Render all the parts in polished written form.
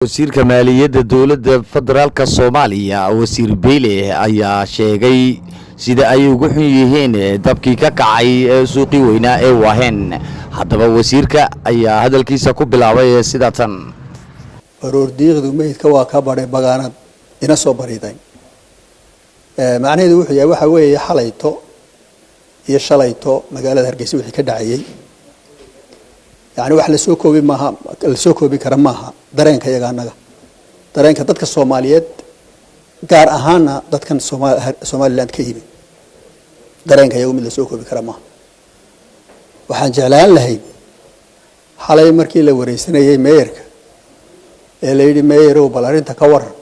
wasiirka maaliyadda dowladda federaalka Soomaaliya wasiir Beyle ayaa sheegay sida ay ugu xun yihiin dabkii ka kacay suuqii weynaa ee Wahen. Haddaba wasiirka ayaa hadalkiisa ku bilaabay sida tan: baroordiiqdu meydka waa ka baray bagaanad ina soo bariday macnaheedu wuxuu yahay waxa weeye xalayto iyo shalayto magaalada Hargeysa wixii ka dhacayay يعني wax la soo koobi maaha la soo koobi kara maaha dareenka iyaga anaga dareenka dadka Soomaaliyeed gaar ahaana dadkan Somaliland ka yimid dareenka iyaga mid la soo koobi kara maaha waxaan jeclaan lahay xalay markii la wareysanayay meeyarka ee la yiri meeyaro balaarinta ka waran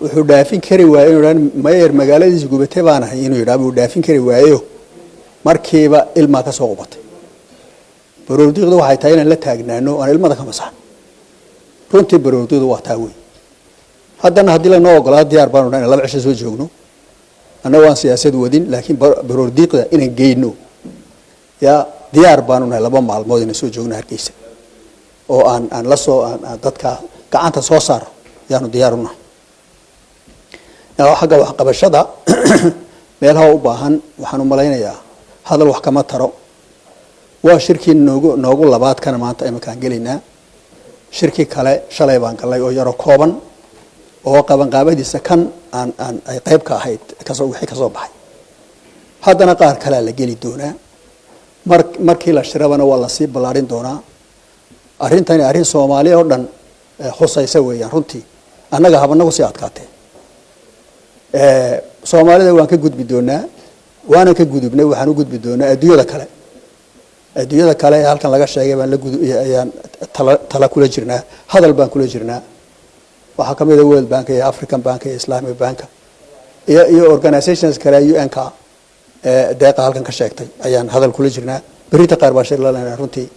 wuxuu dhaafin kari waayay inuu meeyar magaaladiisa gubatay baan ahay inuu yiraahdo dhaafin kari waayo markiiba ilma ka soo qubatay baroordiiqdu waxay tahay in la taagnaano aan ilmada ka masax runtii baroordiiqdu waa taa weey haddana hadii la noo ogolaado diyaar baan u dhahay laba cisho soo joogno ana waan siyaasad wadin laakiin baroordiiqda inaan geeyno ya diyaar baan u dhahay laba maalmood inaan soo joogno Hargeysa oo aan la soo dadka gacanta soo saar yaanu diyaar u nahay xagga wax qabashada meelaha u baahan waxaan u malaynayaa hadal wax kama taro waa shirkii noogu labaad kana maanta ay makaan galeynaa shirki kale shalay baan galay oo yaro kooban oo qaban qaabadiisa kan aan ay qayb ka ahayd wixii ka soo baxay haddana qaar kale la geli doonaa markii la shirabana waa la sii balaarin doonaa arintani arin Soomaaliya oo dhan khusaysa weeyaan runtii annaga habanagu si adkaatay Soomaalida waan ka gudbi doonaa waana ka gudubnay waxaan u gudbi doonaa adduunyada kale halkan laga sheegay baan la gudubiyaan tala kula jirnaa hadal baan kula jirnaa waxa kamid ah World Bank iyo African Bank iyo Islamic Bank iyo organizations kale UN ka deeqa halkan ka sheegtay ayaan hadal kula jirnaa berita qaar baa shir la leeyahay runtii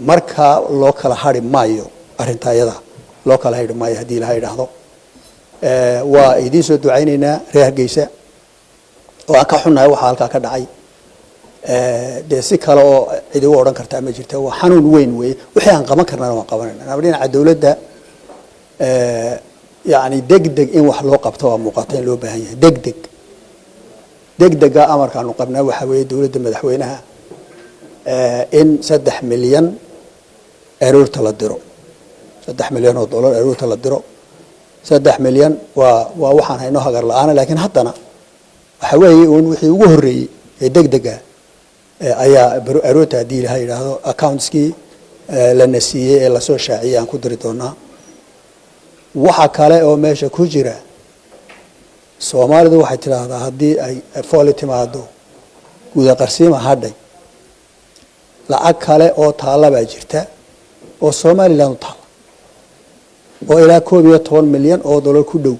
marka loo kala hari maayo arintayada loo kala hari maayo hadii la yiraahdo waa idin soo ducaynaynaa reer Hargeysa oo ka xunahay waxa halka ka dhacay de si kale oo cid u oran kartaa ma jirto waa xanuun weyn weey wixii aan qaban karnaa waan qabanayna dhinaca dawladda yani degdeg in wax loo qabto waa muuqata in loo baahan yahay degdega amarka aanu qabnaa waxa weeye dawladda madaxweynaha in 3 milyan euro la diro 3 milyan oo dollar euro la diro 3 milyan waa waxaan hayno hagar la'aan laakiin haddana waxa weeye wixii ugu horeeyay ee degdega ayaa aroota hadii la yiraahdo accountski la nasiyay ee la soo shaaciyay aan ku diri doonaa waxa kale oo meesha ku jira Soomaalidu waxay tiraahdaa hadii ay fool timaado guud qarsiima hadhay lacag kale oo taalaba jirta oo Soomaaliland taal oo ilaa 12 milyan oo dollar ku dhow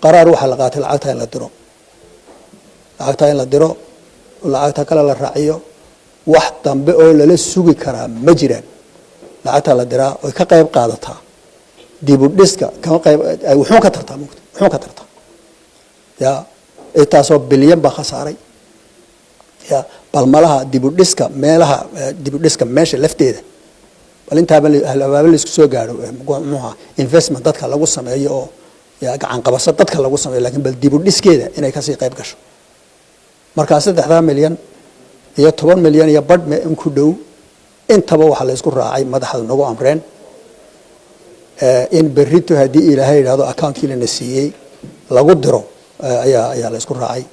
qaraar waxa la qaatay lacagta in la diro lacagta kale la raaciyo wax dambe oo la sugi karaa ma jiraan lacagta la diraa oo ka qayb qaadata dib u dhiska kama qayb wuxuu ka tartaa ya intaasoo bilyan ba khasaaray ya bal malaha dib u dhiska meelaha dib u dhiska meesha lafteeda bal inta la isku soo gaaro investment dadka lagu sameeyo oo ya gacan qabasho dadka lagu sameeyo laakiin bal dib u dhiskeeda inay ka sii qayb gasho marka 3 milyan iyo 10 milyan iyo badh in ku dhow intaba waxa la isku raacay madaxda nagu amreen in berrito hadii Ilaahay yiraahdo account-kii la nasiyay lagu diro ayaa la isku raacay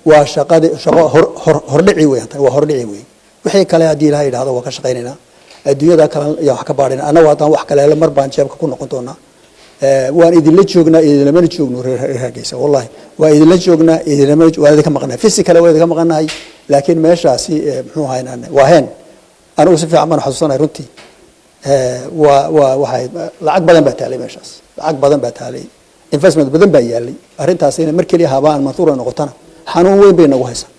waa shaqo hordhici weeyaan waa hordhici weey wixii kale hadii Ilaahay yiraahdo waa ka shaqeynayna adduunyada kale ayaa wax ka baadhina anagu haddaan wax kale mar baan jeebka ku noqon doonaa waan idin la joognaa idin lama joogno reer Hargeysa wallahi waa idin la joognaa idin lama waa ka maqnaa physical waa ka maqnaay laakiin meeshaasi muxuu haynaa Wahen anigu si fiican baan xasuusanay runtii waxay lacag badan baa taalay meeshaas lacag badan baa taalay investment badan baa yaalay arintaas in mar kaliya habaan mansuura noqotana xanuun weyn bay nagu haysaa